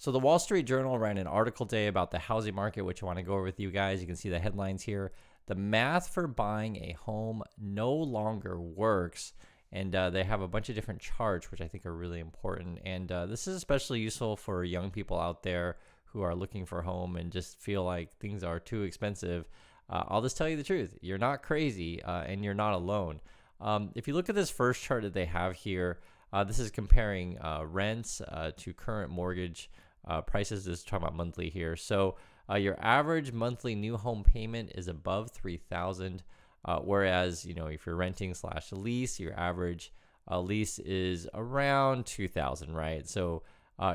So the Wall Street Journal ran an article today about the housing market, which I want to go over with you guys. You can see the headlines here. The math for buying a home no longer works. And they have a bunch of different charts, which I think are really important. And this is especially useful for young people out there who are looking for a home and just feel like things are too expensive. I'll just tell you the truth. You're not crazy, and you're not alone. If you look at this first chart that they have here, this is comparing rents to current mortgage prices. This is talking about monthly here. So your average monthly new home payment is above $3,000, whereas if you're renting / lease, your average lease is around $2,000, right? So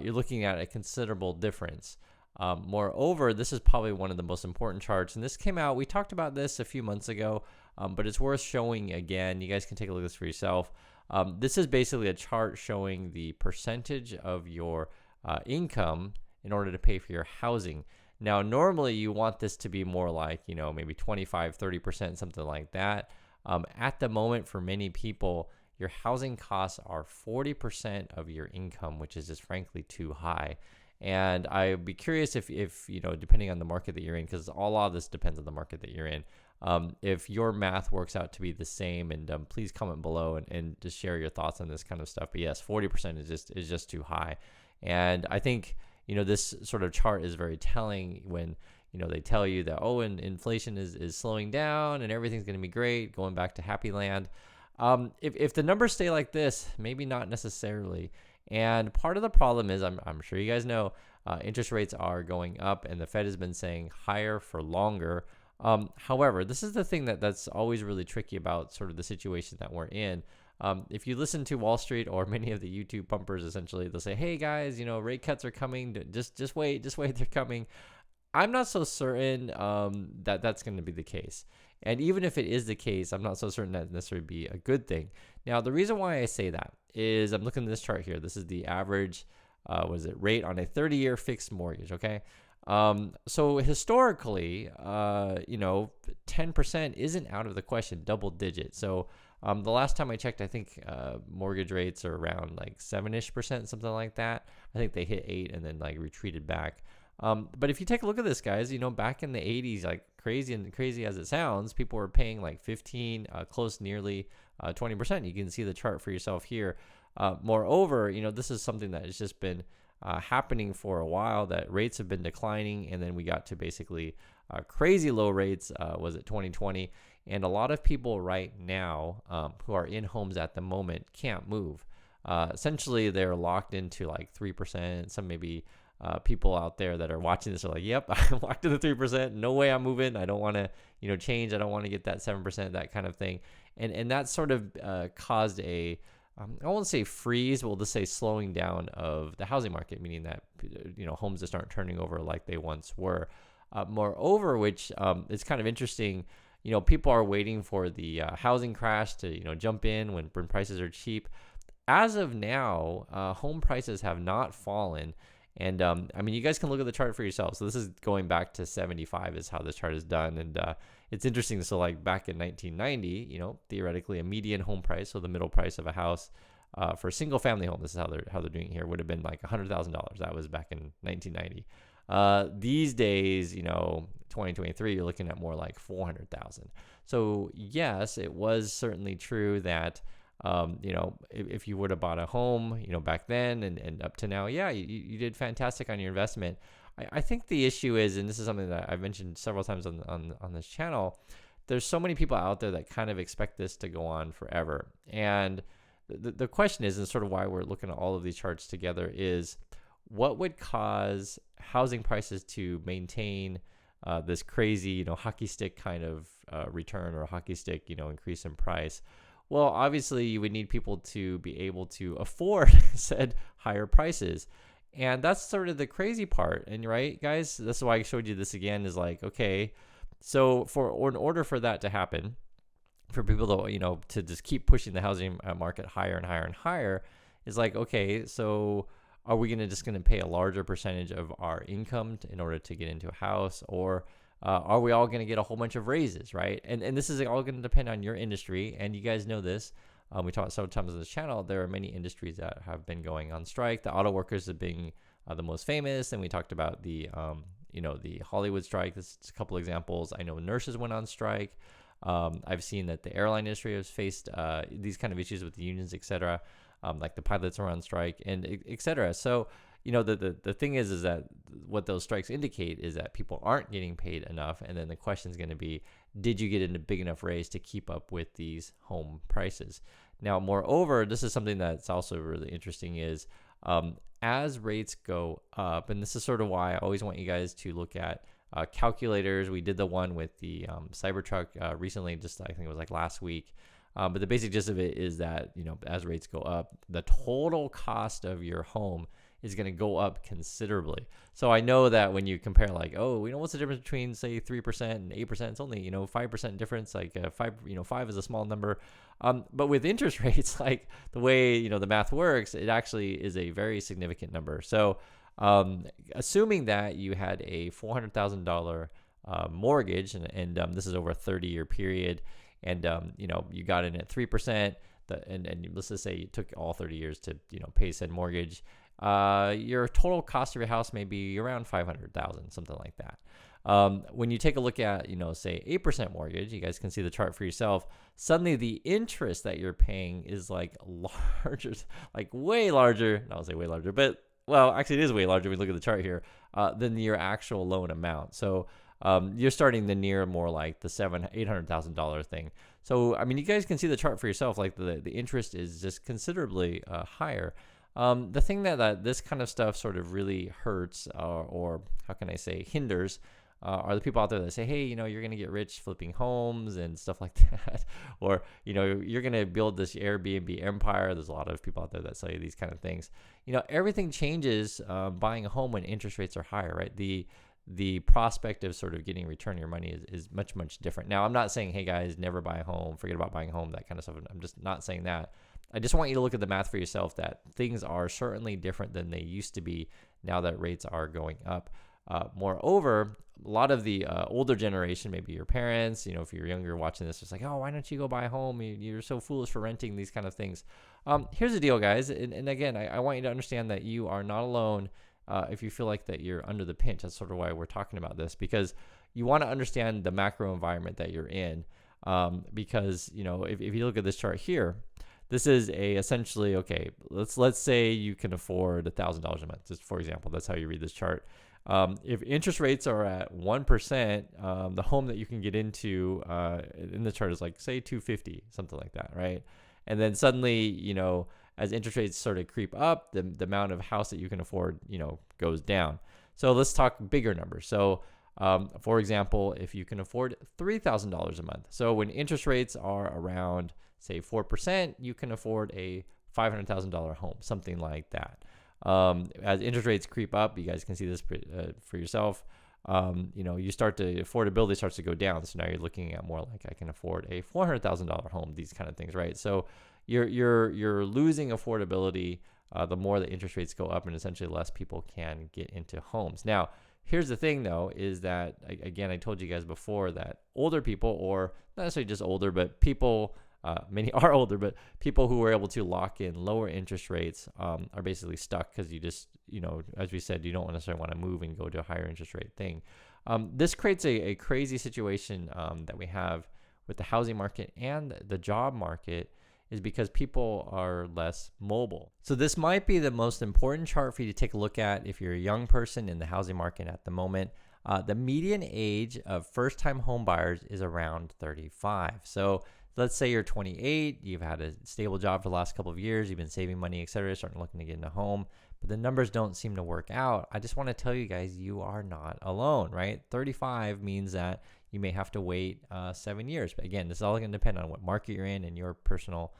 you're looking at a considerable difference. Moreover, this is probably one of the most important charts, and this came out, we talked about this a few months ago, but it's worth showing again. You guys can take a look at this for yourself. This is basically a chart showing the percentage of your income in order to pay for your housing. Now, normally you want this to be more like, maybe 25, 30%, something like that. At the moment, for many people, your housing costs are 40% of your income, which is just frankly too high. And I'd be curious if depending on the market that you're in, because a lot of this depends on the market that you're in, if your math works out to be the same. And please comment below and just share your thoughts on this kind of stuff. But yes, 40% is just too high. And I think this sort of chart is very telling when they tell you that and inflation is slowing down and everything's going to be great, going back to happy land. If the numbers stay like this, maybe not necessarily. And part of the problem is, I'm sure you guys know, interest rates are going up, and the Fed has been saying higher for longer. However, this is the thing that's always really tricky about sort of the situation that we're in. If you listen to Wall Street or many of the YouTube pumpers, essentially, they'll say, hey guys, rate cuts are coming. Just wait, they're coming. I'm not so certain that that's going to be the case. And even if it is the case, I'm not so certain that necessarily be a good thing. Now, the reason why I say that is I'm looking at this chart here. This is the average, rate on a 30-year fixed mortgage, okay? So historically, 10% isn't out of the question, double digit. So the last time I checked, I think mortgage rates are around like 7-ish%, something like that. I think they hit 8 and then retreated back. But if you take a look at this, guys, back in the 80s, like crazy as it sounds, people were paying like 15, nearly 20%. You can see the chart for yourself here. Moreover, this is something that has just been happening for a while, that rates have been declining, and then we got to basically crazy low rates, was it 2020? And a lot of people right now who are in homes at the moment can't move. Essentially, they're locked into like 3%. Some maybe people out there that are watching this are like, yep, I'm locked in the 3%. No way I'm moving. I don't want to, change. I don't want to get that 7%, that kind of thing. And that sort of caused a, I won't say freeze, but we'll just say slowing down of the housing market, meaning that, homes just aren't turning over like they once were. Moreover, which is kind of interesting, people are waiting for the housing crash to, jump in when prices are cheap. As of now, home prices have not fallen. And you guys can look at the chart for yourself. So this is going back to 75 is how this chart is done. And it's interesting. So like back in 1990, theoretically a median home price, so the middle price of a house for a single family home, this is how they're doing it here, would have been like $100,000. That was back in 1990. These days, 2023, you're looking at more like 400,000. So yes, it was certainly true that if you would have bought a home, back then and up to now, yeah, you did fantastic on your investment. I think the issue is, and this is something that I've mentioned several times on this channel, there's so many people out there that kind of expect this to go on forever. And the question is, and sort of why we're looking at all of these charts together, is what would cause housing prices to maintain this crazy, hockey stick kind of return, or a hockey stick, increase in price? Well, obviously, you would need people to be able to afford said higher prices. And that's sort of the crazy part. And right, guys, that's why I showed you this again, is like, okay, so in order for that to happen, for people to, to just keep pushing the housing market higher and higher and higher, is like, okay, so are we just going to pay a larger percentage of our income in order to get into a house? Or are we all going to get a whole bunch of raises, right? And this is all going to depend on your industry. And you guys know this. We talked several times on this channel. There are many industries that have been going on strike. The auto workers have been the most famous. And we talked about the the Hollywood strike. This is a couple examples. I know nurses went on strike. I've seen that the airline industry has faced these kind of issues with the unions, etc. Like the pilots are on strike, and etc. So the thing is that what those strikes indicate is that people aren't getting paid enough, and then the question is going to be, did you get in a big enough raise to keep up with these home prices? Now, moreover, this is something that's also really interesting is as rates go up, and this is sort of why I always want you guys to look at calculators. We did the one with the Cybertruck recently, just I think it was like last week. But the basic gist of it is that, as rates go up, the total cost of your home is going to go up considerably. So I know that when you compare like, what's the difference between say 3% and 8%? It's only, 5% difference. Like 5 is a small number. But with interest rates, like the way, the math works, it actually is a very significant number. So assuming that you had a $400,000 mortgage, and this is over a 30-year period, and you got in at 3%, and let's just say you took all 30 years to pay said mortgage, your total cost of your house may be around $500,000, something like that. When you take a look at say 8% mortgage, you guys can see the chart for yourself. Suddenly the interest that you're paying is like larger, like way larger. I'll say way larger, but well, actually it is way larger. When we look at the chart here, than your actual loan amount. So you're starting to near more like the $800,000 thing. So I mean, you guys can see the chart for yourself. Like the interest is just considerably higher. The thing that this kind of stuff sort of really hurts, or how can I say hinders, are the people out there that say, hey, you're going to get rich flipping homes and stuff like that. Or, you're going to build this Airbnb empire. There's a lot of people out there that say these kind of things. Everything changes buying a home when interest rates are higher, right? The prospect of sort of getting return on your money is much, much different. Now, I'm not saying, hey guys, never buy a home, forget about buying a home, that kind of stuff. I'm just not saying that. I just want you to look at the math for yourself, that things are certainly different than they used to be now that rates are going up. Moreover, a lot of the older generation, maybe your parents, if you're younger watching this, it's like, oh, why don't you go buy a home? You're so foolish for renting, these kind of things. Here's the deal, guys. And again, I want you to understand that you are not alone if you feel like that you're under the pinch. That's sort of why we're talking about this, because you want to understand the macro environment that you're in. Because, if you look at this chart here, this is essentially, okay, let's say you can afford $1,000 a month, just for example. That's how you read this chart. If interest rates are at 1%, the home that you can get into in the chart is like, say, $250, something like that, right? And then suddenly, as interest rates sort of creep up, the amount of house that you can afford, goes down. So let's talk bigger numbers. So, for example, if you can afford $3,000 a month. So when interest rates are around, say, 4%, you can afford a $500,000 home, something like that. As interest rates creep up, you guys can see this for yourself. Affordability starts to go down. So now you're looking at more like, I can afford a $400,000 home, these kind of things, right? So you're losing affordability the more the interest rates go up, and essentially less people can get into homes. Now, here's the thing though, is that, again, I told you guys before that older people, or not necessarily just older, but people, many are older, but people who were able to lock in lower interest rates are basically stuck, because you just, as we said, you don't necessarily want to move and go to a higher interest rate thing. This creates a crazy situation that we have with the housing market and the job market, is because people are less mobile. So this might be the most important chart for you to take a look at if you're a young person in the housing market at the moment. The median age of first-time home buyers is around 35. So let's say you're 28, you've had a stable job for the last couple of years, you've been saving money, etc., starting looking to get in a home, but the numbers don't seem to work out. I just want to tell you guys, you are not alone, right? 35 means that you may have to wait 7 years. But again, this is all going to depend on what market you're in and your personal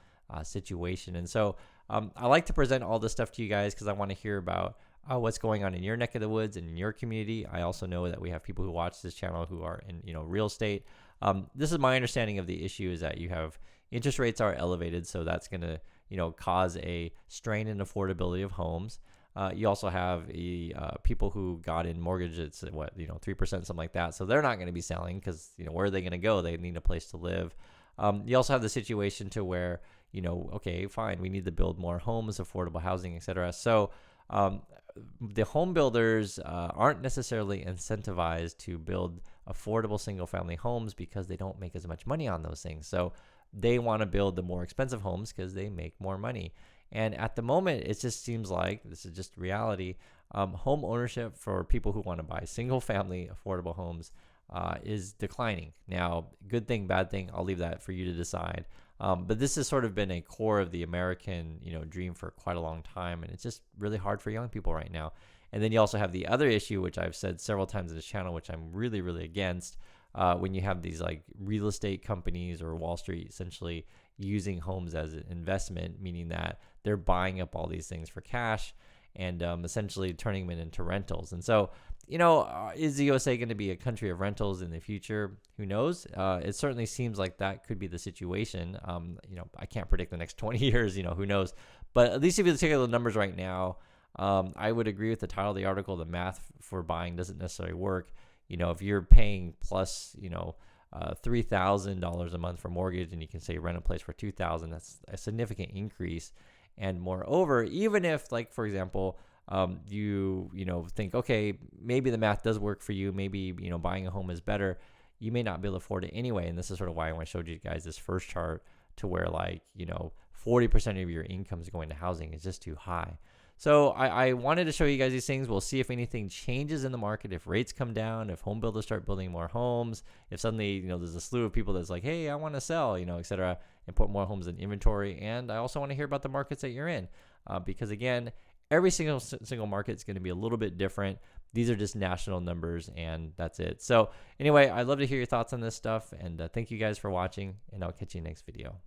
situation. And so I like to present all this stuff to you guys because I want to hear about what's going on in your neck of the woods and in your community. I also know that we have people who watch this channel who are in real estate. This is my understanding of the issue, is that you have interest rates are elevated, so that's going to cause a strain in affordability of homes. You also have people who got in mortgages at 3%, something like that. So they're not going to be selling because where are they going to go? They need a place to live. You also have the situation to where okay, fine, we need to build more homes, affordable housing, etc. So the home builders aren't necessarily incentivized to build affordable single family homes because they don't make as much money on those things. So they want to build the more expensive homes because they make more money. And at the moment, it just seems like, this is just reality, home ownership for people who want to buy single family affordable homes is declining. Now, good thing, bad thing, I'll leave that for you to decide. But this has sort of been a core of the American, dream for quite a long time, and it's just really hard for young people right now. And then you also have the other issue, which I've said several times in this channel, which I'm really, really against, when you have these like real estate companies or Wall Street essentially using homes as an investment, meaning that they're buying up all these things for cash and essentially turning them into rentals. And so, is the USA going to be a country of rentals in the future? Who knows? It certainly seems like that could be the situation. I can't predict the next 20 years, who knows? But at least if you take the numbers right now, I would agree with the title of the article. The math for buying doesn't necessarily work. If you're paying plus, $3,000 a month for mortgage, and you can say rent a place for $2,000, that's a significant increase. And moreover, even if, like, for example, you think, okay, maybe the math does work for you, maybe buying a home is better, you may not be able to afford it anyway. And this is sort of why I showed you guys this first chart, to where 40% of your income is going to housing is just too high. So I wanted to show you guys these things. We'll see if anything changes in the market, if rates come down, if home builders start building more homes, if suddenly there's a slew of people that's like, hey, I want to sell, et cetera, and put more homes in inventory. And I also want to hear about the markets that you're in, because again, every single market is going to be a little bit different. These are just national numbers, and that's it. So anyway, I'd love to hear your thoughts on this stuff, and thank you guys for watching, and I'll catch you next video.